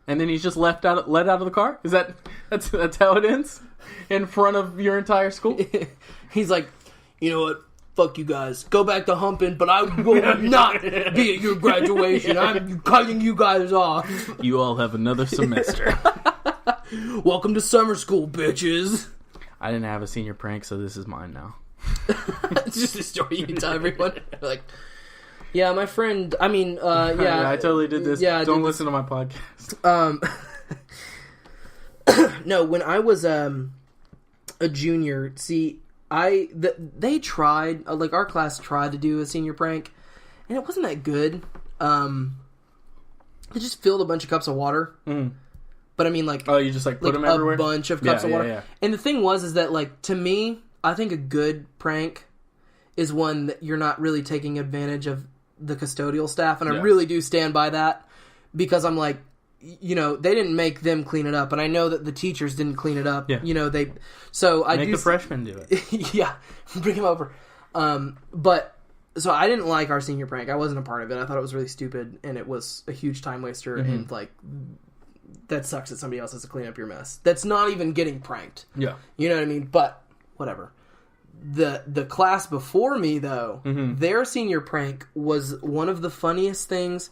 And then he's just let out of the car? That's how it ends? In front of your entire school? He's like, you know what? Fuck you guys. Go back to humping, but I will not be at your graduation. I'm cutting you guys off. You all have another semester. Welcome to summer school, bitches. I didn't have a senior prank, so this is mine now. It's just a story you tell everyone. Like, yeah, my friend, yeah. I totally did this. Yeah, Don't listen to my podcast. No, when I was a junior, see, they tried, like, our class tried to do a senior prank, and it wasn't that good. They just filled a bunch of cups of water. Mm. But I mean, like... Oh, you just, like, put them everywhere? A bunch of cups of water. Yeah. And the thing is that, like, to me, I think a good prank is one that you're not really taking advantage of the custodial staff, and I really do stand by that, because I'm like, you know, they didn't make them clean it up, and I know that the teachers didn't clean it up. Yeah. You know, make the freshmen do it. Yeah, bring them over. But so I didn't like our senior prank. I wasn't a part of it. I thought it was really stupid, and it was a huge time waster, and like, that sucks that somebody else has to clean up your mess. That's not even getting pranked. Yeah, you know what I mean. But whatever. The class before me, though, their senior prank was one of the funniest things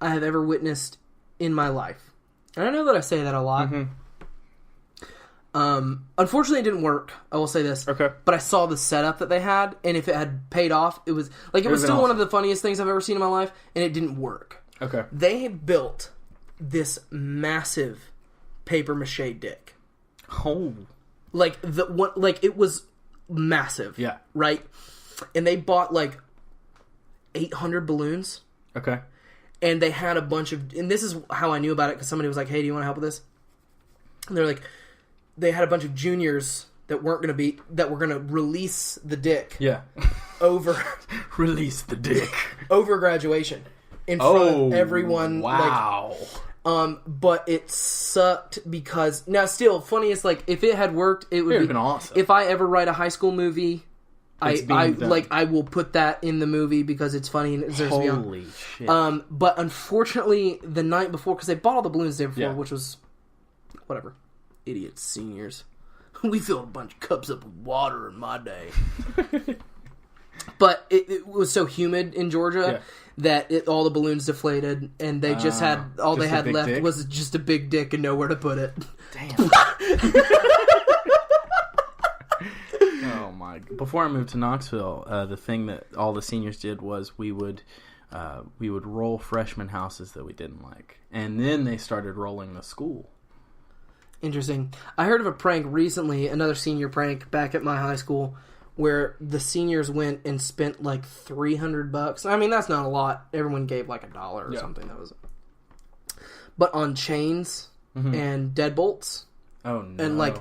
I have ever witnessed in my life. And I know that I say that a lot. Unfortunately, it didn't work. I will say this. Okay. But I saw the setup that they had, and if it had paid off, it was still one of the funniest things I've ever seen in my life, and it didn't work. Okay. They had built this massive paper mache dick. Oh. Like it was massive. Yeah. Right? And they bought like 800 balloons. Okay. And they had a bunch of... And this is how I knew about it, because somebody was like, hey, do you want to help with this? And they're like... They had a bunch of juniors that were going to release the dick. Yeah. Over... Release the dick. Over graduation. In front of everyone. Wow. But it sucked because... Now, still, funniest, like, if it had worked, it would have been awesome. If I ever write a high school movie... I will put that in the movie because it's funny and it deserves to be on. Holy shit. But unfortunately, the night before, because they bought all the balloons the day before, which was, whatever, idiots, seniors. We filled a bunch of cups up with water in my day. But it was so humid in Georgia that all the balloons deflated, and they just had, all they had left dick? Was just a big dick and nowhere to put it. Damn. Before I moved to Knoxville, the thing that all the seniors did was we would roll freshman houses that we didn't like, and then they started rolling the school. Interesting. I heard of a prank recently, another senior prank back at my high school, where the seniors went and spent like $300. I mean, that's not a lot. Everyone gave like $1 or something. That was, but on chains and deadbolts. Oh no! And like.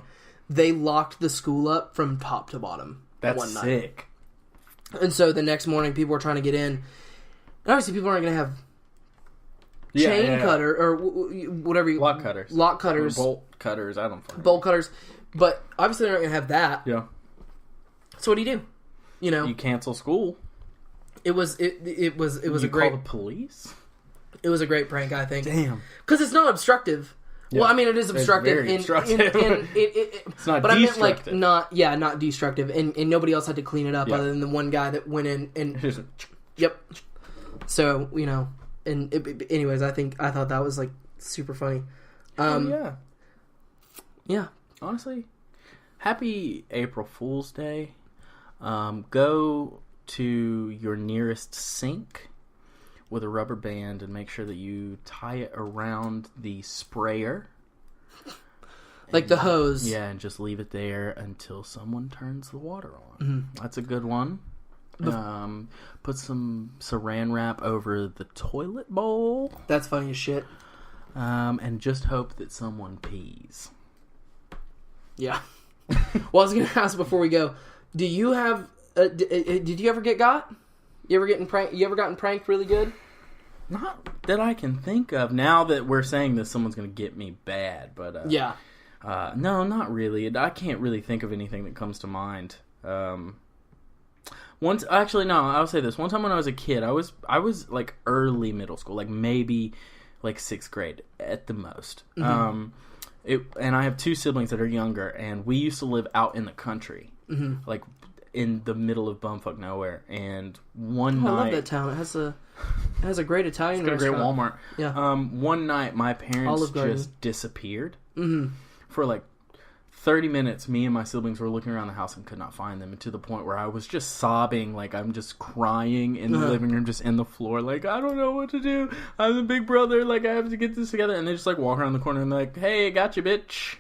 They locked the school up from top to bottom. That's one night. Sick. And so the next morning, people were trying to get in. And obviously, people aren't going to have chain cutter or whatever. Lock cutters. Lock cutters. Or bolt cutters. I don't know. Bolt cutters. But obviously, they're not going to have that. Yeah. So what do? You know, you cancel school. It was a great. Call the police? It was a great prank, I think. Damn. Because it's not obstructive. Yeah. Well, I mean, it is obstructive. It's not but destructive. I meant like not destructive, and nobody else had to clean it up other than the one guy that went in and. Yep. So anyways, I thought that was like super funny. Yeah. Honestly, happy April Fool's Day. Go to your nearest sink with a rubber band and make sure that you tie it around the sprayer. Like the hose. Yeah, and just leave it there until someone turns the water on. Mm-hmm. That's a good one. Put some saran wrap over the toilet bowl. That's funny as shit. And just hope that someone pees. Yeah. Well, I was going to ask before we go, do you have... did you ever get got? You ever gotten pranked really good? Not that I can think of. Now that we're saying this, someone's going to get me bad. But yeah. No, not really. I can't really think of anything that comes to mind. I'll say this. One time when I was a kid, I was like early middle school, like maybe like 6th grade at the most. And I have 2 siblings that are younger, and we used to live out in the country, like in the middle of bumfuck nowhere. And one night, I love that town. It has a great Italian restaurant. It's got a great Walmart. Yeah. One night, my parents just disappeared for like 30 minutes. Me and my siblings were looking around the house and could not find them, and to the point where I was just sobbing, like I'm just crying in the living room, just in the floor, like I don't know what to do. I'm the big brother, like I have to get this together. And they just like walk around the corner and like, hey, got you, bitch.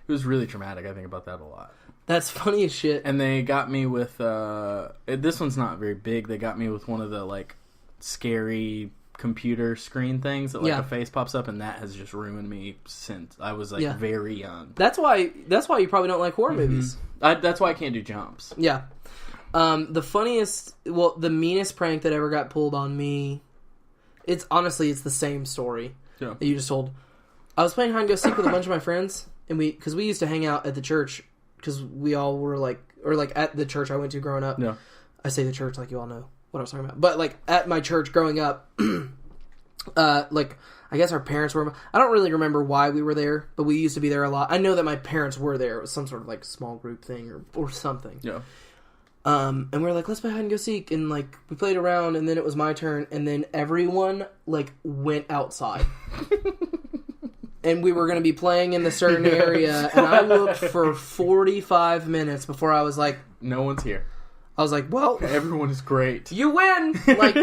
It was really traumatic. I think about that a lot. That's funny as shit. And they got me with this one's not very big. They got me with one of the like scary computer screen things that like a face pops up, and that has just ruined me since I was like very young. That's why you probably don't like horror movies. That's why I can't do jumps. Yeah. The meanest prank that ever got pulled on me, it's the same story that you just told. I was playing hide and go seek with a bunch of my friends, and because we used to hang out at the church, because we all were at the church I went to growing up. Yeah. I say the church like you all know what I was talking about. But, like, at my church growing up, like, I guess our parents were... I don't really remember why we were there, but we used to be there a lot. I know that my parents were there. It was some sort of, like, small group thing or something. Yeah. And we were like, let's play hide and go seek. And, like, we played around, and then it was my turn, and then everyone, like, went outside. And we were going to be playing in the certain area, and I looked for 45 minutes before I was like... No one's here. I was like, well... Everyone is great. You win! Like,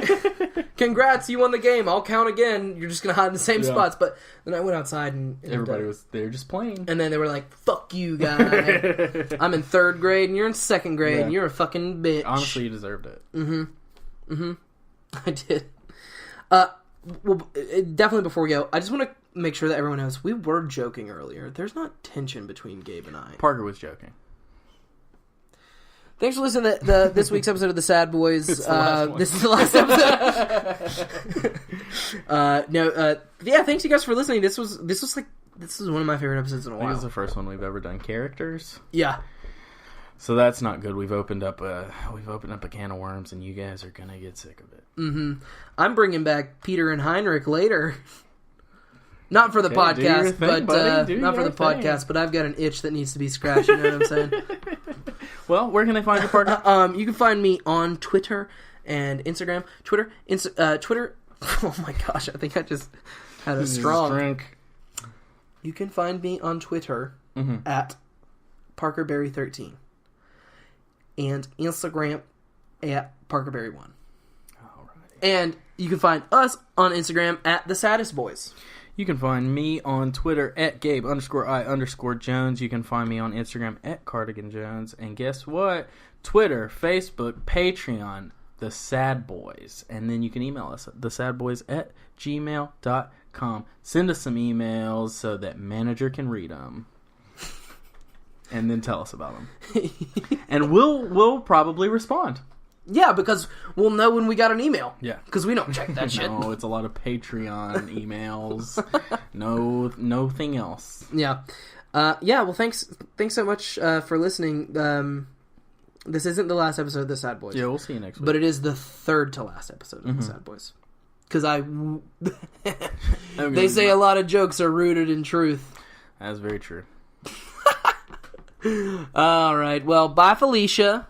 congrats, you won the game. I'll count again. You're just going to hide in the same spots. But then I went outside and everybody was there just playing. And then they were like, fuck you, guy. I'm in 3rd grade, and you're in 2nd grade, and you're a fucking bitch. Honestly, you deserved it. I did. Well, definitely before we go, I just want to make sure that everyone knows we were joking earlier. There's not tension between Gabe and I. Parker was joking. Thanks for listening to this week's episode of The Sad Boys. This is the last episode. Thanks you guys for listening. This is one of my favorite episodes in a while. I think it's the first one we've ever done characters. Yeah. So that's not good. We've opened up a can of worms, and you guys are gonna get sick of it. I'm bringing back Peter and Heinrich later. Not for the podcast, but I've got an itch that needs to be scratched. You know what I'm saying? Well, where can they find your partner? You can find me on Twitter and Instagram. Twitter. Oh my gosh, I think I just had a strong drink. You can find me on Twitter at ParkerBerry13 and Instagram at ParkerBerry1. And you can find us on Instagram at The Saddest Boys. You can find me on Twitter at Gabe_I_Jones. You can find me on Instagram at Cardigan Jones. And guess what? Twitter, Facebook, Patreon, The Sad Boys. And then you can email us at thesadboys@gmail.com. Send us some emails so that manager can read them. And then tell us about them. And we'll probably respond. Yeah, because we'll know when we got an email. Yeah. Because we don't check that shit. No, it's a lot of Patreon emails. Nothing else. Yeah. Well, thanks so much for listening. This isn't the last episode of The Sad Boys. Yeah, we'll see you next week. But it is the 3rd to last episode of The Sad Boys. Because they say a lot of jokes are rooted in truth. That's very true. All right. Well, bye, Felicia.